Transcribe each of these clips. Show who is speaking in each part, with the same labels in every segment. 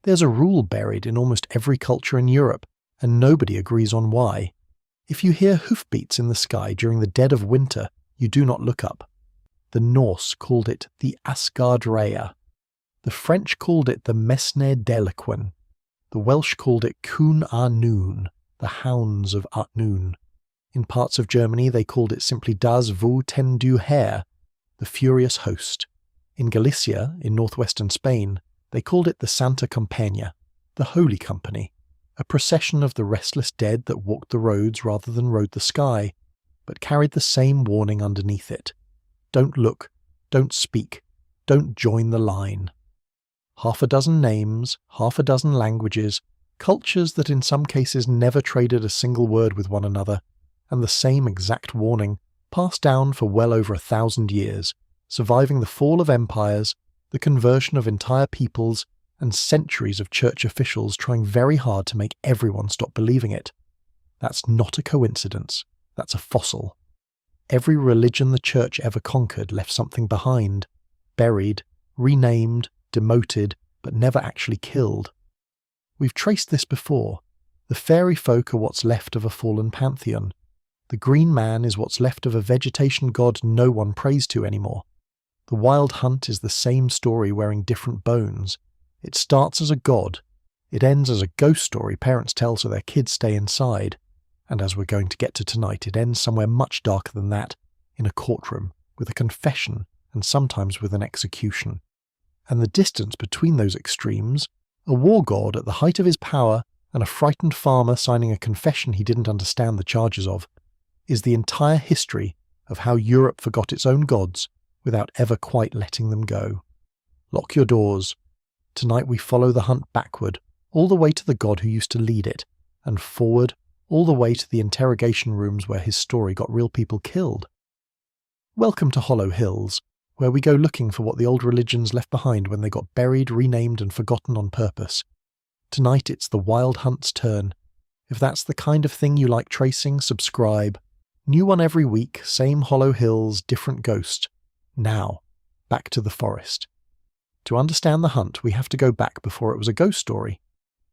Speaker 1: There's a rule buried in almost every culture in Europe, and nobody agrees on why. If you hear hoofbeats in the sky during the dead of winter, you do not look up. The Norse called it the Asgardrea. The French called it the Mesne Delequin. The Welsh called it Cwn Annwn, the Hounds of Annwn. In parts of Germany they called it simply Das Wütende Heer, the Furious Host. In Galicia, in northwestern Spain, they called it the Santa Compañía, the Holy Company, a procession of the restless dead that walked the roads rather than rode the sky, but carried the same warning underneath it. Don't look, don't speak, don't join the line. Half a dozen names, half a dozen languages, cultures that in some cases never traded a single word with one another, and the same exact warning, passed down for well over 1,000 years, surviving the fall of empires, the conversion of entire peoples, and centuries of church officials trying very hard to make everyone stop believing it. That's not a coincidence, that's a fossil. Every religion the church ever conquered left something behind, buried, renamed, demoted, but never actually killed. We've traced this before. The fairy folk are what's left of a fallen pantheon. The green man is what's left of a vegetation god no one prays to anymore. The wild hunt is the same story wearing different bones. It starts as a god. It ends as a ghost story parents tell so their kids stay inside. And as we're going to get to tonight, it ends somewhere much darker than that, in a courtroom, with a confession, and sometimes with an execution. And the distance between those extremes, a war god at the height of his power and a frightened farmer signing a confession he didn't understand the charges of, is the entire history of how Europe forgot its own gods without ever quite letting them go. Lock your doors. Tonight we follow the hunt backward, all the way to the god who used to lead it, and forward, all the way to the interrogation rooms where his story got real people killed. Welcome to Hollow Hills, where we go looking for what the old religions left behind when they got buried, renamed and forgotten on purpose. Tonight it's the wild hunt's turn. If that's the kind of thing you like tracing, subscribe. New one every week, same Hollow Hills, different ghost. Now, back to the forest. To understand the hunt, we have to go back before it was a ghost story.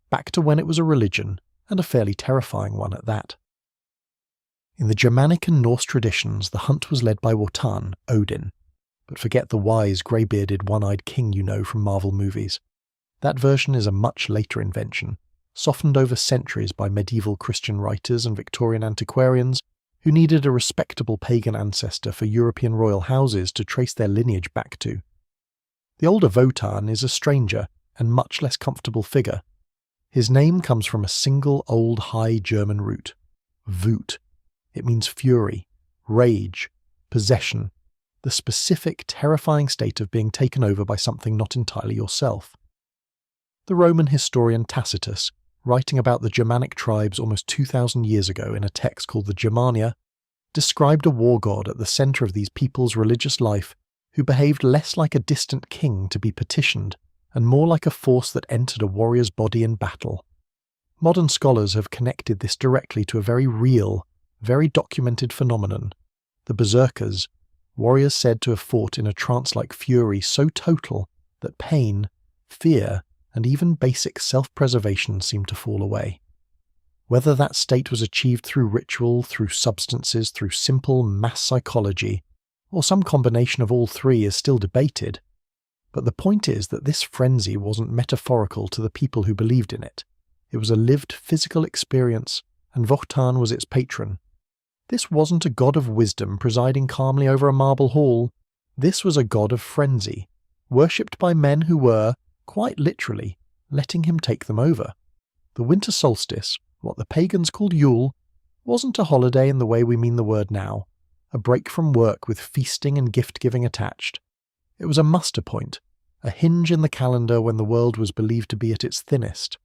Speaker 1: Back to when it was a religion, and a fairly terrifying one at that. In the Germanic and Norse traditions, the hunt was led by Wotan, Odin. But forget the wise, grey-bearded, one-eyed king you know from Marvel movies. That version is a much later invention, softened over centuries by medieval Christian writers and Victorian antiquarians who needed a respectable pagan ancestor for European royal houses to trace their lineage back to. The older Wotan is a stranger and much less comfortable figure. His name comes from a single old High German root, Wut. It means fury, rage, possession, the specific, terrifying state of being taken over by something not entirely yourself. The Roman historian Tacitus, writing about the Germanic tribes almost 2,000 years ago in a text called the Germania, described a war god at the centre of these people's religious life who behaved less like a distant king to be petitioned and more like a force that entered a warrior's body in battle. Modern scholars have connected this directly to a very real, very documented phenomenon, the berserkers, warriors said to have fought in a trance-like fury so total that pain, fear, and even basic self-preservation seemed to fall away. Whether that state was achieved through ritual, through substances, through simple mass psychology, or some combination of all three is still debated, but the point is that this frenzy wasn't metaphorical to the people who believed in it. It was a lived physical experience, and Wotan was its patron. This wasn't a god of wisdom presiding calmly over a marble hall. This was a god of frenzy, worshipped by men who were, quite literally, letting him take them over. The winter solstice, what the pagans called Yule, wasn't a holiday in the way we mean the word now, a break from work with feasting and gift-giving attached. It was a muster point, a hinge in the calendar when the world was believed to be at its thinnest.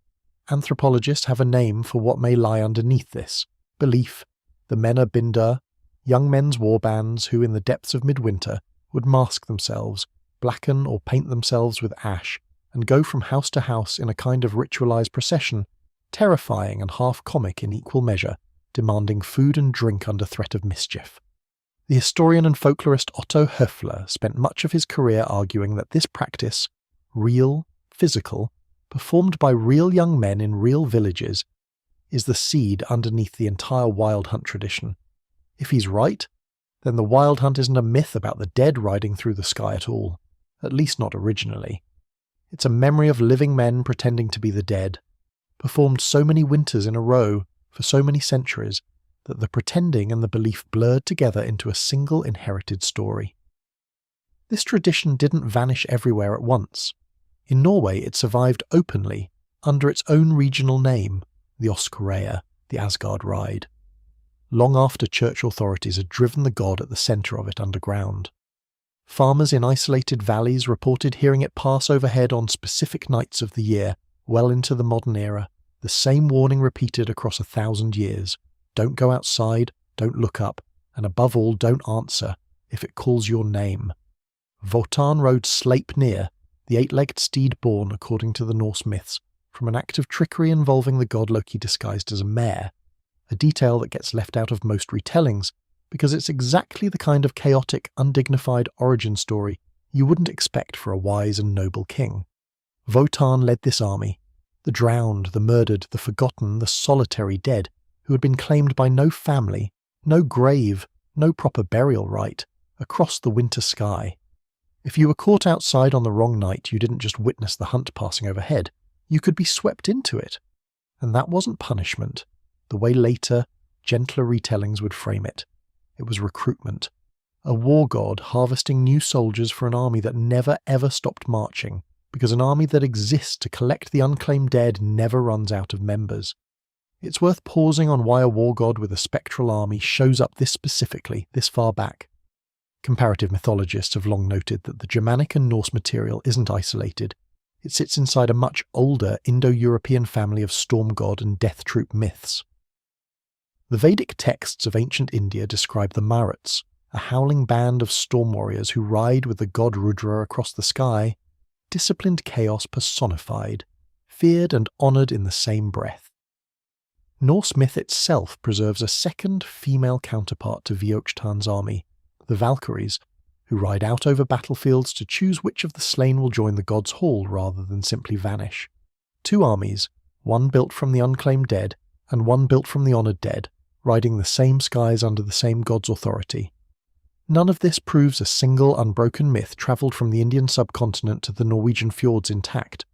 Speaker 1: Anthropologists have a name for what may lie underneath this belief. The Männer Binder, young men's war bands who in the depths of midwinter would mask themselves, blacken or paint themselves with ash, and go from house to house in a kind of ritualized procession, terrifying and half-comic in equal measure, demanding food and drink under threat of mischief. The historian and folklorist Otto Höfler spent much of his career arguing that this practice, real, physical, performed by real young men in real villages, is the seed underneath the entire wild hunt tradition. If he's right, then the wild hunt isn't a myth about the dead riding through the sky at all, at least not originally. It's a memory of living men pretending to be the dead, performed so many winters in a row for so many centuries that the pretending and the belief blurred together into a single inherited story. This tradition didn't vanish everywhere at once. In Norway it survived openly, under its own regional name, the Åsgårdsreia, the Asgard Ride, long after church authorities had driven the god at the centre of it underground. Farmers in isolated valleys reported hearing it pass overhead on specific nights of the year, well into the modern era, the same warning repeated across 1,000 years. Don't go outside, don't look up, and above all don't answer if it calls your name. Wotan rode Sleipnir, the 8-legged steed born, according to the Norse myths, from an act of trickery involving the god Loki disguised as a mare, a detail that gets left out of most retellings because it's exactly the kind of chaotic, undignified origin story you wouldn't expect for a wise and noble king. Wotan led this army, the drowned, the murdered, the forgotten, the solitary dead, who had been claimed by no family, no grave, no proper burial rite, across the winter sky. If you were caught outside on the wrong night, you didn't just witness the hunt passing overhead, you could be swept into it. And that wasn't punishment, the way later, gentler retellings would frame it. It was recruitment. A war god harvesting new soldiers for an army that never ever stopped marching, because an army that exists to collect the unclaimed dead never runs out of members. It's worth pausing on why a war god with a spectral army shows up this specifically, this far back. Comparative mythologists have long noted that the Germanic and Norse material isn't isolated. It sits inside a much older Indo-European family of storm god and death troop myths. The Vedic texts of ancient India describe the Maruts, a howling band of storm warriors who ride with the god Rudra across the sky, disciplined chaos personified, feared and honoured in the same breath. Norse myth itself preserves a second female counterpart to Vioktan's army, the Valkyries, who ride out over battlefields to choose which of the slain will join the god's hall rather than simply vanish. Two armies, one built from the unclaimed dead and one built from the honoured dead, riding the same skies under the same god's authority. None of this proves a single unbroken myth travelled from the Indian subcontinent to the Norwegian fjords intact.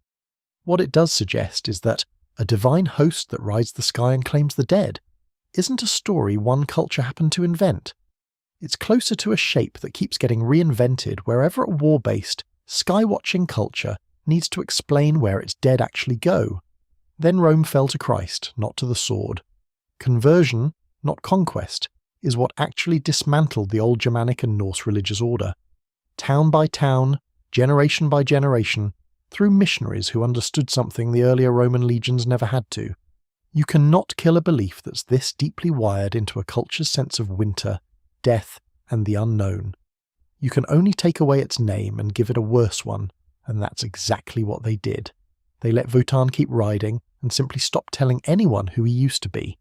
Speaker 1: What it does suggest is that a divine host that rides the sky and claims the dead isn't a story one culture happened to invent. It's closer to a shape that keeps getting reinvented wherever a war-based, sky-watching culture needs to explain where its dead actually go. Then Rome fell to Christ, not to the sword. Conversion, not conquest, is what actually dismantled the old Germanic and Norse religious order. Town by town, generation by generation, through missionaries who understood something the earlier Roman legions never had to. You cannot kill a belief that's this deeply wired into a culture's sense of winter, death, and the unknown. You can only take away its name and give it a worse one, and that's exactly what they did. They let Wotan keep riding and simply stopped telling anyone who he used to be.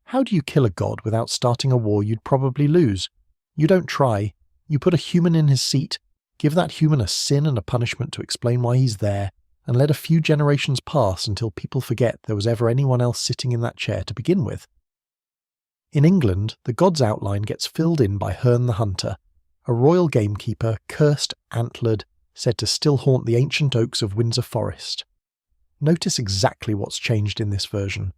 Speaker 1: How do you kill a god without starting a war you'd probably lose? You don't try. You put a human in his seat, give that human a sin and a punishment to explain why he's there, and let a few generations pass until people forget there was ever anyone else sitting in that chair to begin with. In England, the god's outline gets filled in by Herne the Hunter, a royal gamekeeper, cursed, antlered, said to still haunt the ancient oaks of Windsor Forest. Notice exactly what's changed in this version.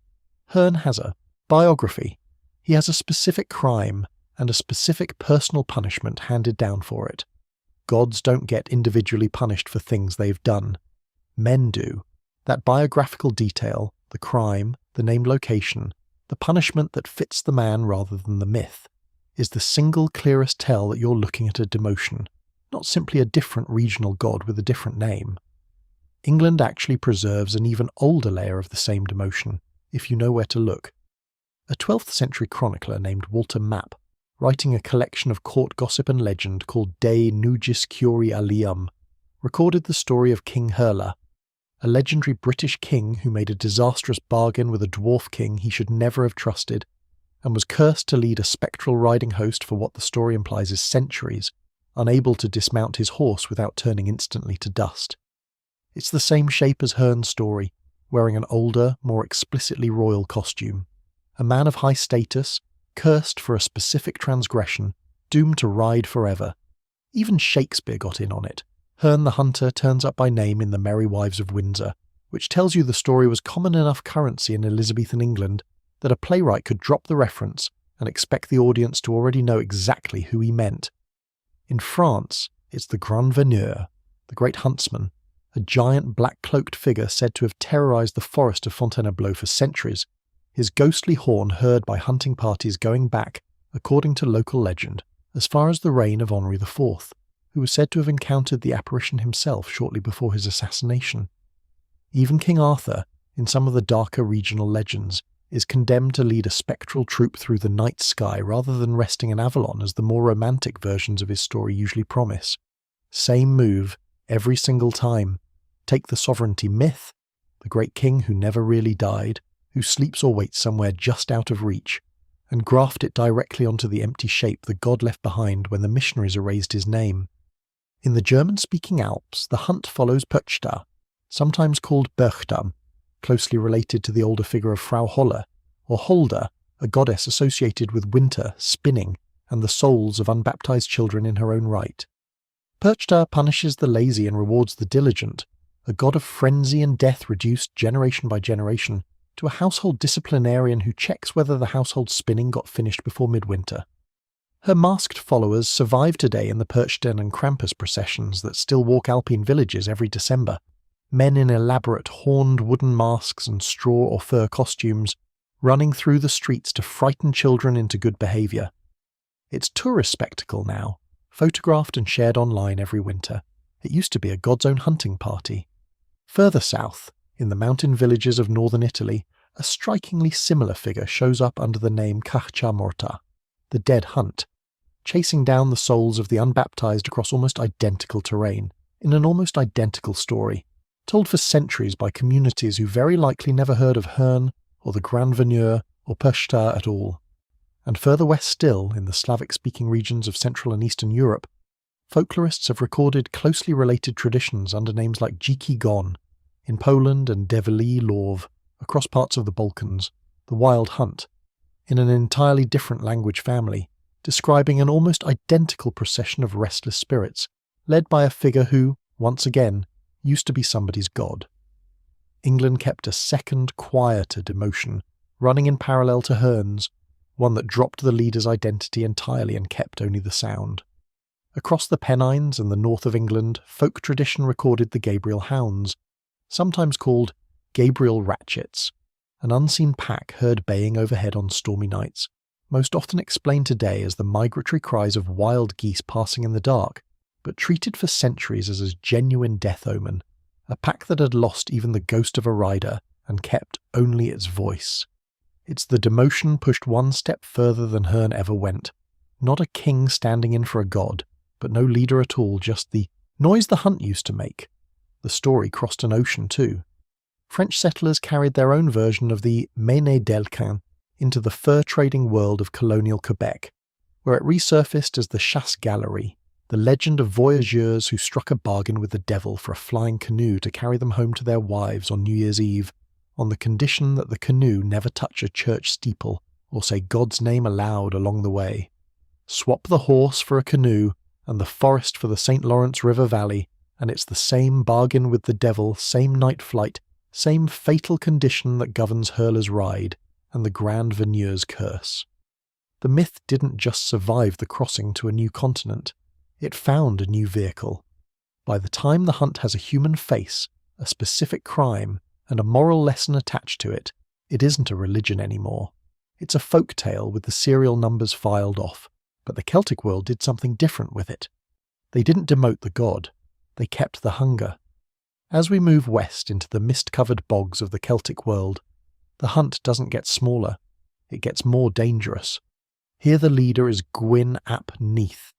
Speaker 1: Herne has a biography. He has a specific crime and a specific personal punishment handed down for it. Gods don't get individually punished for things they've done. Men do. That biographical detail, the crime, the named location, the punishment that fits the man rather than the myth, is the single clearest tell that you're looking at a demotion, not simply a different regional god with a different name. England actually preserves an even older layer of the same demotion, if you know where to look. A 12th century chronicler named Walter Map, writing a collection of court gossip and legend called De Nugis Curi Alium, recorded the story of King Herla, a legendary British king who made a disastrous bargain with a dwarf king he should never have trusted, and was cursed to lead a spectral riding host for what the story implies is centuries, unable to dismount his horse without turning instantly to dust. It's the same shape as Hern's story, wearing an older, more explicitly royal costume. A man of high status, cursed for a specific transgression, doomed to ride forever. Even Shakespeare got in on it. Herne the Hunter turns up by name in The Merry Wives of Windsor, which tells you the story was common enough currency in Elizabethan England that a playwright could drop the reference and expect the audience to already know exactly who he meant. In France, it's the Grand Veneur, the great huntsman, a giant black-cloaked figure said to have terrorised the forest of Fontainebleau for centuries, his ghostly horn heard by hunting parties going back, according to local legend, as far as the reign of Henri IV, who was said to have encountered the apparition himself shortly before his assassination. Even King Arthur, in some of the darker regional legends, is condemned to lead a spectral troop through the night sky rather than resting in Avalon as the more romantic versions of his story usually promise. Same move, every single time. Take the sovereignty myth, the great king who never really died, who sleeps or waits somewhere just out of reach, and graft it directly onto the empty shape the god left behind when the missionaries erased his name. In the German-speaking Alps, the hunt follows Pöchta, sometimes called Berchtam, closely related to the older figure of Frau Holle, or Holda, a goddess associated with winter, spinning, and the souls of unbaptized children in her own right. Pöchta punishes the lazy and rewards the diligent, a god of frenzy and death reduced generation by generation to a household disciplinarian who checks whether the household spinning got finished before midwinter. Her masked followers survive today in the Pöchten and Krampus processions that still walk Alpine villages every December, men in elaborate horned wooden masks and straw or fur costumes, running through the streets to frighten children into good behaviour. It's tourist spectacle now, photographed and shared online every winter. It used to be a god's own hunting party. Further south, in the mountain villages of northern Italy, a strikingly similar figure shows up under the name Caccia Morta, the dead hunt, chasing down the souls of the unbaptized across almost identical terrain, in an almost identical story, told for centuries by communities who very likely never heard of Herne, or the Grand Veneur, or Pöchta at all. And further west still, in the Slavic-speaking regions of Central and Eastern Europe, folklorists have recorded closely related traditions under names like Dziki Gon, in Poland, and Develi Lorv, across parts of the Balkans, the wild hunt, in an entirely different language family, describing an almost identical procession of restless spirits, led by a figure who, once again, used to be somebody's god. England kept a second, quieter demotion, running in parallel to Herne's, one that dropped the leader's identity entirely and kept only the sound. Across the Pennines and the north of England, folk tradition recorded the Gabriel Hounds, sometimes called Gabriel Ratchets, an unseen pack heard baying overhead on stormy nights, most often explained today as the migratory cries of wild geese passing in the dark, but treated for centuries as a genuine death omen, a pack that had lost even the ghost of a rider and kept only its voice. It's the demotion pushed one step further than Herne ever went. Not a king standing in for a god, but no leader at all, just the noise the hunt used to make. The story crossed an ocean too. French settlers carried their own version of the Méné d'Elquin into the fur-trading world of colonial Quebec, where it resurfaced as the chasse galerie, the legend of voyageurs who struck a bargain with the devil for a flying canoe to carry them home to their wives on New Year's Eve, on the condition that the canoe never touch a church steeple or say God's name aloud along the way. Swap the horse for a canoe and the forest for the St. Lawrence River Valley, and it's the same bargain with the devil, same night flight, same fatal condition that governs Hurler's ride and the Grand Veneur's curse. The myth didn't just survive the crossing to a new continent, it found a new vehicle. By the time the hunt has a human face, a specific crime, and a moral lesson attached to it, it isn't a religion anymore. It's a folk tale with the serial numbers filed off, but the Celtic world did something different with it. They didn't demote the god, they kept the hunger. As we move west into the mist-covered bogs of the Celtic world, the hunt doesn't get smaller, it gets more dangerous. Here the leader is Gwyn ap Neath,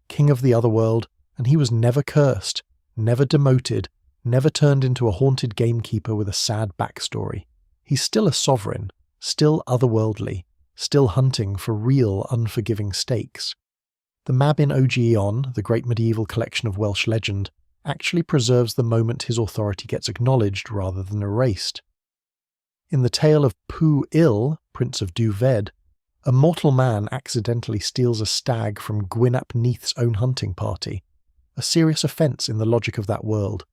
Speaker 1: king of the otherworld, and he was never cursed, never demoted, never turned into a haunted gamekeeper with a sad backstory. He's still a sovereign, still otherworldly, still hunting for real unforgiving stakes. The Mabin Ogion, the great medieval collection of Welsh legend, actually preserves the moment his authority gets acknowledged rather than erased. In the tale of Pwyll Ill, Prince of Dyfed, a mortal man accidentally steals a stag from Gwyn ap Neith's own hunting party, a serious offence in the logic of that world,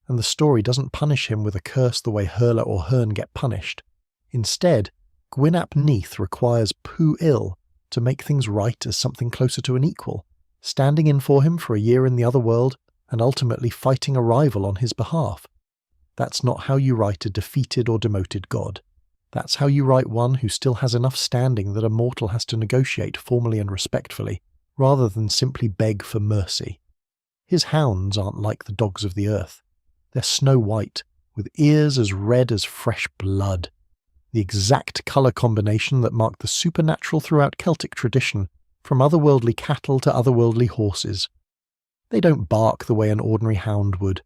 Speaker 1: and the story doesn't punish him with a curse the way Herla or Herne get punished. Instead, Gwyn ap Neith requires Pwyll Ill to make things right as something closer to an equal, standing in for him for a year in the other world and ultimately fighting a rival on his behalf. That's not how you write a defeated or demoted god. That's how you write one who still has enough standing that a mortal has to negotiate formally and respectfully, rather than simply beg for mercy. His hounds aren't like the dogs of the earth. They're snow white, with ears as red as fresh blood. The exact colour combination that marked the supernatural throughout Celtic tradition, from otherworldly cattle to otherworldly horses. They don't bark the way an ordinary hound would.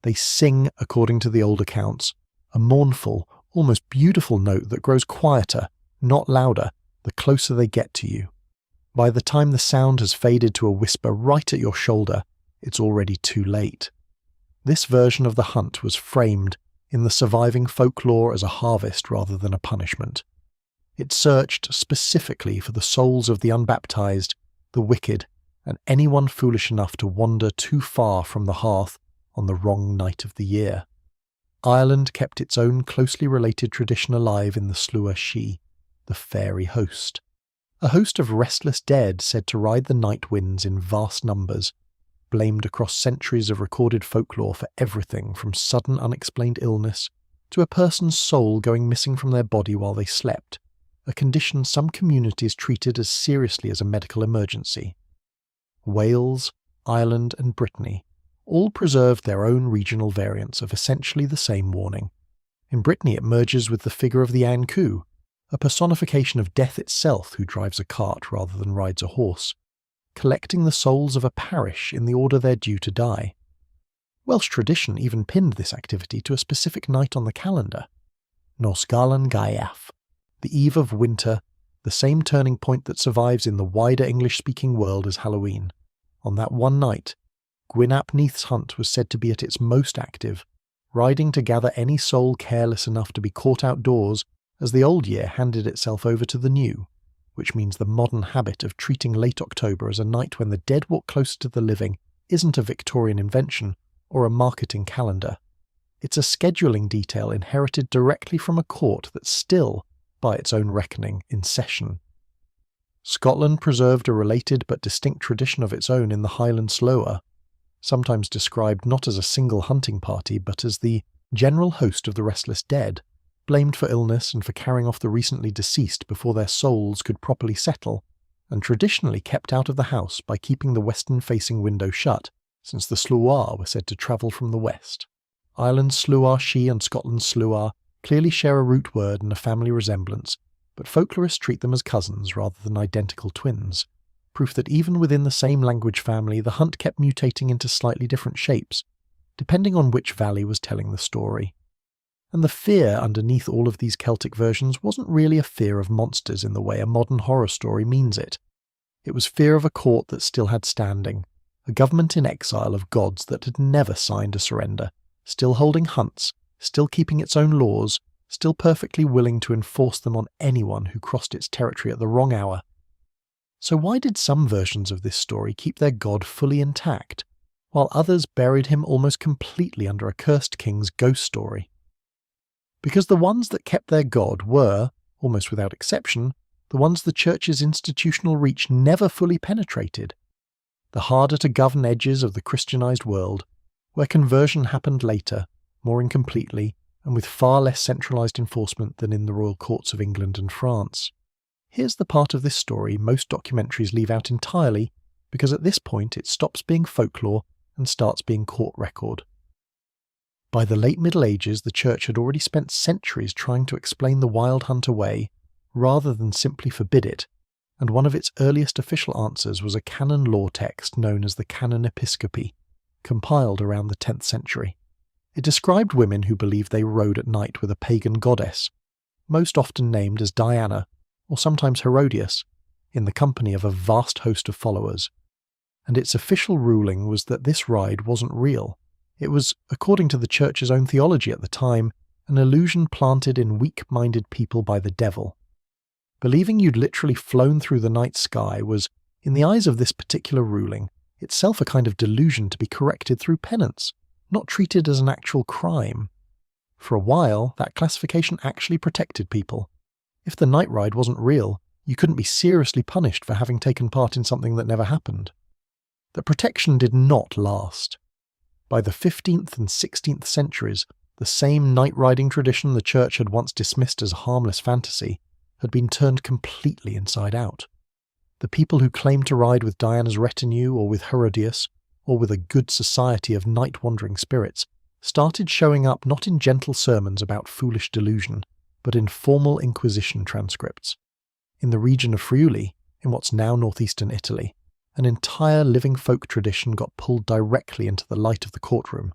Speaker 1: They sing, according to the old accounts, a mournful, almost beautiful note that grows quieter, not louder, the closer they get to you. By the time the sound has faded to a whisper right at your shoulder, it's already too late. This version of the hunt was framed in the surviving folklore as a harvest rather than a punishment. It searched specifically for the souls of the unbaptized, the wicked, and anyone foolish enough to wander too far from the hearth on the wrong night of the year. Ireland kept its own closely related tradition alive in the Slua Shi, the fairy host. A host of restless dead said to ride the night winds in vast numbers, blamed across centuries of recorded folklore for everything from sudden unexplained illness to a person's soul going missing from their body while they slept, a condition some communities treated as seriously as a medical emergency. Wales, Ireland and Brittany all preserved their own regional variants of essentially the same warning. In Brittany it merges with the figure of the Annwn, a personification of death itself who drives a cart rather than rides a horse, collecting the souls of a parish in the order they're due to die. Welsh tradition even pinned this activity to a specific night on the calendar, Nos Galan Gaeaf, the eve of winter, the same turning point that survives in the wider English-speaking world as Halloween. On that one night, Gwyn ap Neith's hunt was said to be at its most active, riding to gather any soul careless enough to be caught outdoors as the old year handed itself over to the new, which means the modern habit of treating late October as a night when the dead walk closer to the living isn't a Victorian invention or a marketing calendar. It's a scheduling detail inherited directly from a court that's still, by its own reckoning, in session. Scotland preserved a related but distinct tradition of its own in the Highland Slough, sometimes described not as a single hunting party but as the general host of the restless dead, blamed for illness and for carrying off the recently deceased before their souls could properly settle, and traditionally kept out of the house by keeping the western-facing window shut, since the Sluagh were said to travel from the west. Ireland's Sluagh Shi and Scotland's Sluagh clearly share a root word and a family resemblance, but folklorists treat them as cousins rather than identical twins, proof that even within the same language family the hunt kept mutating into slightly different shapes, depending on which valley was telling the story. And the fear underneath all of these Celtic versions wasn't really a fear of monsters in the way a modern horror story means it. It was fear of a court that still had standing, a government in exile of gods that had never signed a surrender, still holding hunts, still keeping its own laws, still perfectly willing to enforce them on anyone who crossed its territory at the wrong hour. So why did some versions of this story keep their god fully intact, while others buried him almost completely under a cursed king's ghost story? Because the ones that kept their god were, almost without exception, the ones the Church's institutional reach never fully penetrated. The harder-to-govern edges of the Christianized world, where conversion happened later, more incompletely, and with far less centralized enforcement than in the royal courts of England and France. Here's the part of this story most documentaries leave out entirely, because at this point it stops being folklore and starts being court record. By the late Middle Ages, the Church had already spent centuries trying to explain the wild hunt away, rather than simply forbid it, and one of its earliest official answers was a canon law text known as the Canon Episcopi, compiled around the 10th century. It described women who believed they rode at night with a pagan goddess, most often named as Diana, or sometimes Herodias, in the company of a vast host of followers. and its official ruling was that this ride wasn't real. It was, according to the church's own theology at the time, an illusion planted in weak-minded people by the devil. Believing you'd literally flown through the night sky was, in the eyes of this particular ruling, itself a kind of delusion to be corrected through penance, not treated as an actual crime. For a while, that classification actually protected people. If the night ride wasn't real, you couldn't be seriously punished for having taken part in something that never happened. The protection did not last. By the 15th and 16th centuries, the same night-riding tradition the church had once dismissed as a harmless fantasy had been turned completely inside out. The people who claimed to ride with Diana's retinue or with Herodias, or with a good society of night-wandering spirits, started showing up not in gentle sermons about foolish delusion, but in formal Inquisition transcripts. In the region of Friuli, in what's now northeastern Italy, an entire living folk tradition got pulled directly into the light of the courtroom,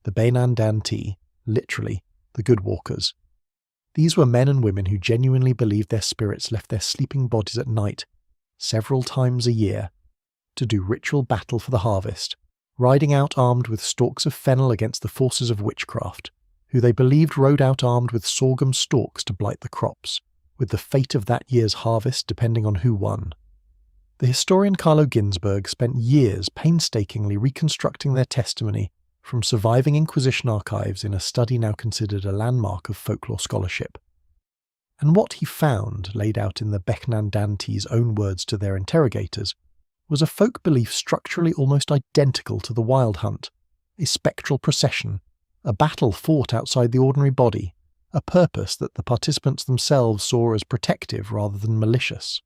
Speaker 1: the benandanti, literally, the good walkers. These were men and women who genuinely believed their spirits left their sleeping bodies at night, several times a year, to do ritual battle for the harvest, riding out armed with stalks of fennel against the forces of witchcraft, who they believed rode out armed with sorghum stalks to blight the crops, with the fate of that year's harvest depending on who won. The historian Carlo Ginzburg spent years painstakingly reconstructing their testimony from surviving Inquisition archives in a study now considered a landmark of folklore scholarship. And what he found, laid out in the benandanti's own words to their interrogators, was a folk belief structurally almost identical to the wild hunt, a spectral procession, a battle fought outside the ordinary body, a purpose that the participants themselves saw as protective rather than malicious.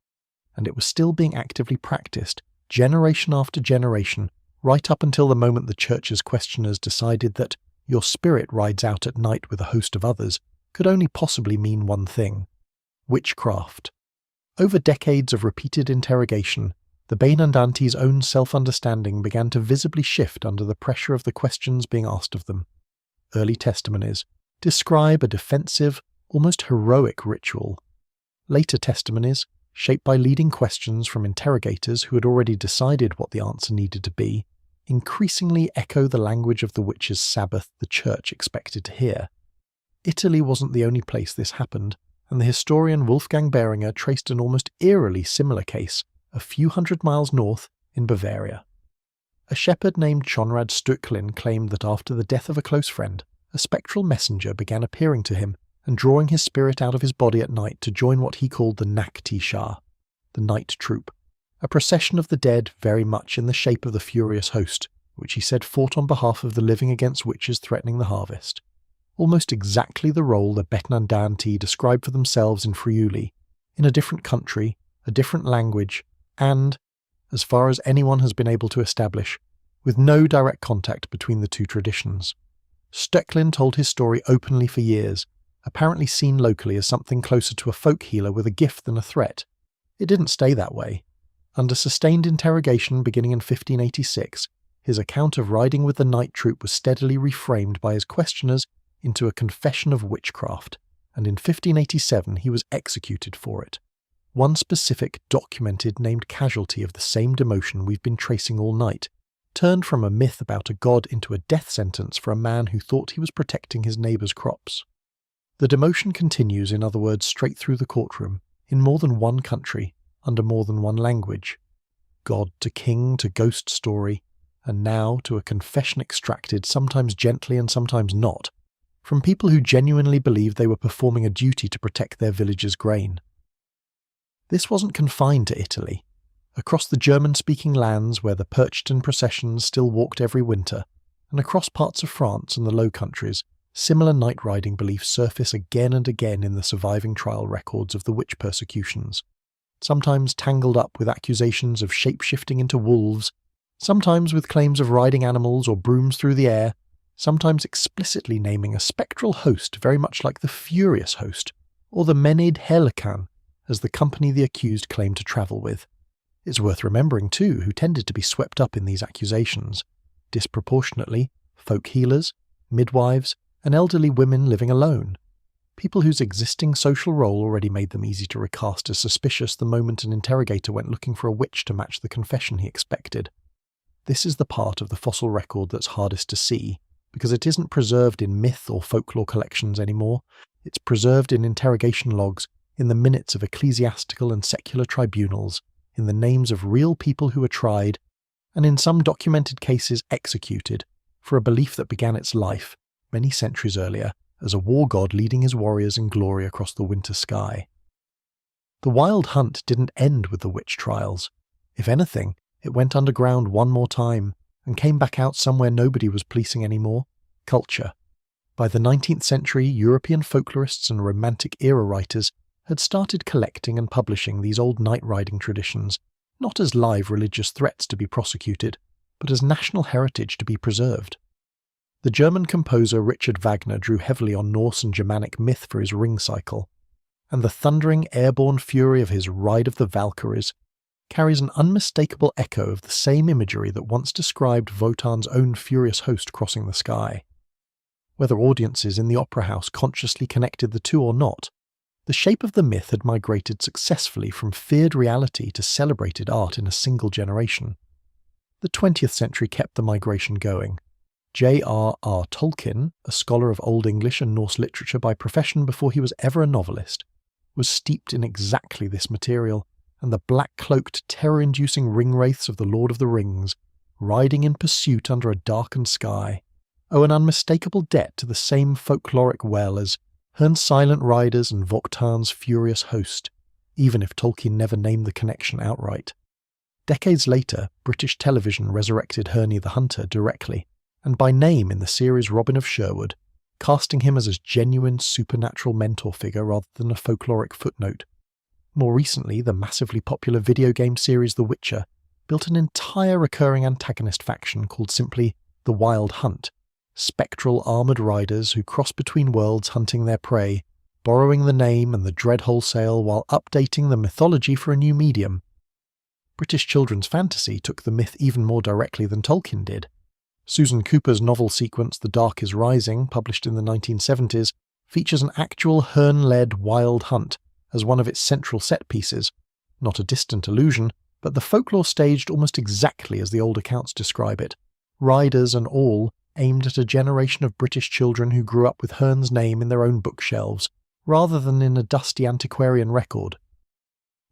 Speaker 1: And it was still being actively practiced, generation after generation, right up until the moment the church's questioners decided that your spirit rides out at night with a host of others could only possibly mean one thing: witchcraft. Over decades of repeated interrogation, the benandanti's own self-understanding began to visibly shift under the pressure of the questions being asked of them. Early testimonies describe a defensive, almost heroic ritual. Later testimonies, shaped by leading questions from interrogators who had already decided what the answer needed to be, increasingly echo the language of the witches' Sabbath the church expected to hear. Italy wasn't the only place this happened, and the historian Wolfgang Behringer traced an almost eerily similar case a few hundred miles north in Bavaria. A shepherd named Conrad Stücklin claimed that after the death of a close friend, a spectral messenger began appearing to him and drawing his spirit out of his body at night to join what he called the Nachtschar, the night troop, a procession of the dead very much in the shape of the furious host, which he said fought on behalf of the living against witches threatening the harvest. Almost exactly the role the benandanti described for themselves in Friuli, in a different country, a different language, and, as far as anyone has been able to establish, with no direct contact between the two traditions. Stücklin told his story openly for years, apparently seen locally as something closer to a folk healer with a gift than a threat. It didn't stay that way. Under sustained interrogation beginning in 1586, his account of riding with the night troop was steadily reframed by his questioners into a confession of witchcraft, and in 1587 he was executed for it. One specific, documented, named casualty of the same demotion we've been tracing all night, turned from a myth about a god into a death sentence for a man who thought he was protecting his neighbour's crops. The demotion continues, in other words, straight through the courtroom, in more than one country, under more than one language. God to king to ghost story, and now to a confession extracted, sometimes gently and sometimes not, from people who genuinely believed they were performing a duty to protect their village's grain. This wasn't confined to Italy. Across the German-speaking lands where the Perchten processions still walked every winter, and across parts of France and the Low Countries, similar night-riding beliefs surface again and again in the surviving trial records of the witch persecutions, sometimes tangled up with accusations of shape-shifting into wolves, sometimes with claims of riding animals or brooms through the air, sometimes explicitly naming a spectral host very much like the Furious Host, or the Menid Helican, as the company the accused claimed to travel with. It's worth remembering, too, who tended to be swept up in these accusations. Disproportionately, folk healers, midwives, and elderly women living alone. People whose existing social role already made them easy to recast as suspicious the moment an interrogator went looking for a witch to match the confession he expected. This is the part of the fossil record that's hardest to see, because it isn't preserved in myth or folklore collections anymore. It's preserved in interrogation logs, in the minutes of ecclesiastical and secular tribunals, in the names of real people who were tried, and in some documented cases executed, for a belief that began its life, many centuries earlier, as a war god leading his warriors in glory across the winter sky. The wild hunt didn't end with the witch trials. If anything, it went underground one more time, and came back out somewhere nobody was policing anymore: culture. By the 19th century, European folklorists and Romantic era writers had started collecting and publishing these old night riding traditions, not as live religious threats to be prosecuted, but as national heritage to be preserved. The German composer Richard Wagner drew heavily on Norse and Germanic myth for his Ring cycle, and the thundering airborne fury of his Ride of the Valkyries carries an unmistakable echo of the same imagery that once described Wotan's own furious host crossing the sky. Whether audiences in the opera house consciously connected the two or not, the shape of the myth had migrated successfully from feared reality to celebrated art in a single generation. The 20th century kept the migration going. J.R.R. Tolkien, a scholar of Old English and Norse literature by profession before he was ever a novelist, was steeped in exactly this material, and the black-cloaked, terror-inducing ring-wraiths of the Lord of the Rings, riding in pursuit under a darkened sky, owe an unmistakable debt to the same folkloric well as Hern's silent riders and Wotan's furious host, even if Tolkien never named the connection outright. Decades later, British television resurrected Herne the Hunter directly, and by name in the series Robin of Sherwood, casting him as a genuine supernatural mentor figure rather than a folkloric footnote. More recently, the massively popular video game series The Witcher built an entire recurring antagonist faction called simply the Wild Hunt, spectral armoured riders who cross between worlds hunting their prey, borrowing the name and the dread wholesale while updating the mythology for a new medium. British children's fantasy took the myth even more directly than Tolkien did. Susan Cooper's novel sequence The Dark is Rising, published in the 1970s, features an actual Herne-led wild hunt as one of its central set pieces, not a distant illusion, but the folklore staged almost exactly as the old accounts describe it, riders and all aimed at a generation of British children who grew up with Herne's name in their own bookshelves, rather than in a dusty antiquarian record.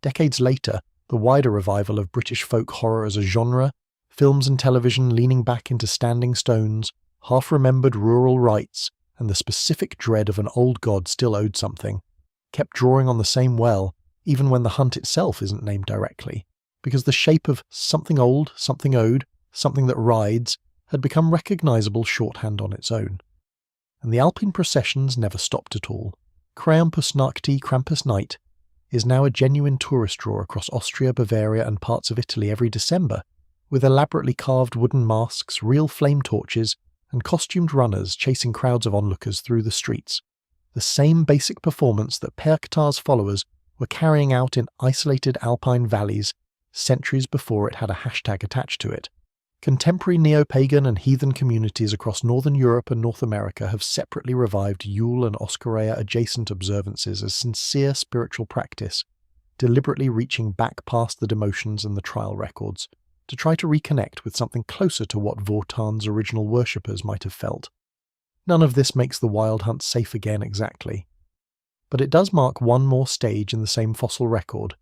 Speaker 1: Decades later, the wider revival of British folk horror as a genre, films and television leaning back into standing stones, half-remembered rural rites, and the specific dread of an old god still owed something, kept drawing on the same well, even when the hunt itself isn't named directly, because the shape of something old, something owed, something that rides, had become recognisable shorthand on its own. And the Alpine processions never stopped at all. Krampusnacht Krampusnight is now a genuine tourist draw across Austria, Bavaria and parts of Italy every December, with elaborately carved wooden masks, real flame torches, and costumed runners chasing crowds of onlookers through the streets. The same basic performance that Perktar's followers were carrying out in isolated alpine valleys centuries before it had a hashtag attached to it. Contemporary neo-pagan and heathen communities across Northern Europe and North America have separately revived Yule and Oscarea-adjacent observances as sincere spiritual practice, deliberately reaching back past the demotions and the trial records, to try to reconnect with something closer to what Wotan's original worshippers might have felt. None of this makes the wild hunt safe again exactly. But it does mark one more stage in the same fossil record,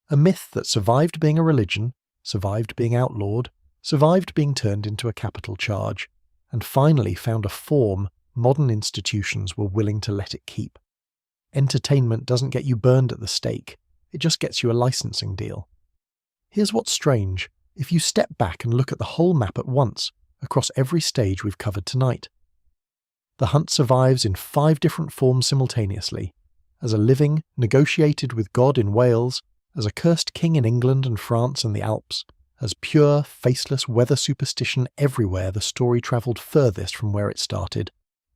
Speaker 1: a myth that survived being a religion, survived being outlawed, survived being turned into a capital charge, and finally found a form modern institutions were willing to let it keep. Entertainment doesn't get you burned at the stake, it just gets you a licensing deal. Here's what's strange. If you step back and look at the whole map at once, across every stage we've covered tonight. The hunt survives in 5 different forms simultaneously, as a living, negotiated with God in Wales, as a cursed king in England and France and the Alps, as pure, faceless weather superstition everywhere the story travelled furthest from where it started,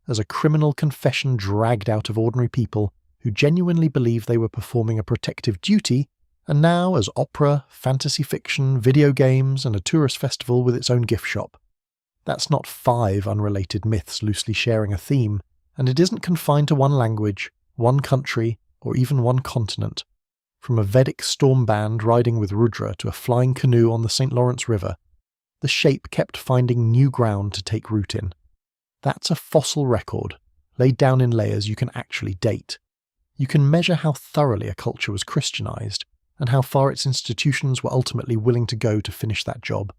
Speaker 1: as a criminal confession dragged out of ordinary people who genuinely believed they were performing a protective duty, and now as opera, fantasy fiction, video games, and a tourist festival with its own gift shop. That's not 5 unrelated myths loosely sharing a theme, and it isn't confined to one language, one country, or even one continent. From a Vedic storm band riding with Rudra to a flying canoe on the St. Lawrence River, the shape kept finding new ground to take root in. That's a fossil record, laid down in layers you can actually date. You can measure how thoroughly a culture was Christianized, and how far its institutions were ultimately willing to go to finish that job,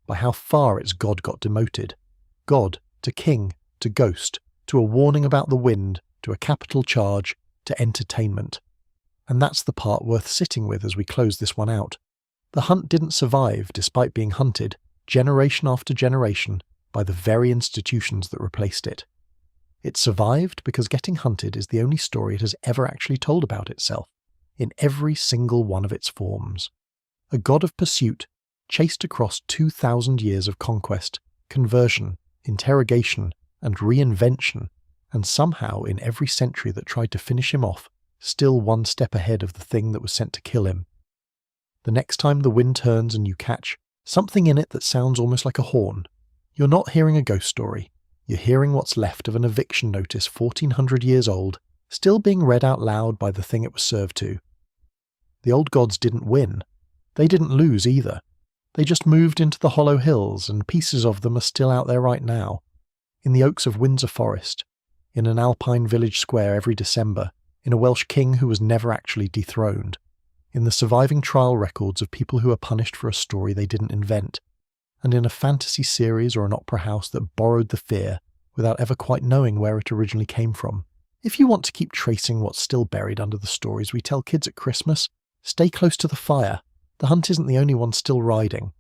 Speaker 1: by how far its god got demoted. God to king, to ghost, to a warning about the wind, to a capital charge, to entertainment. And that's the part worth sitting with as we close this one out. The hunt didn't survive despite being hunted, generation after generation, by the very institutions that replaced it. It survived because getting hunted is the only story it has ever actually told about itself, in every single one of its forms. A god of pursuit, chased across 2,000 years of conquest, conversion, interrogation, and reinvention, and somehow in every century that tried to finish him off, still one step ahead of the thing that was sent to kill him. The next time the wind turns and you catch something in it that sounds almost like a horn, you're not hearing a ghost story. You're hearing what's left of an eviction notice 1,400 years old, still being read out loud by the thing it was served to. The old gods didn't win. They didn't lose either. They just moved into the hollow hills, and pieces of them are still out there right now. In the oaks of Windsor Forest, in an alpine village square every December, in a Welsh king who was never actually dethroned, in the surviving trial records of people who are punished for a story they didn't invent, and in a fantasy series or an opera house that borrowed the fear without ever quite knowing where it originally came from. If you want to keep tracing what's still buried under the stories we tell kids at Christmas, stay close to the fire. The hunt isn't the only one still riding.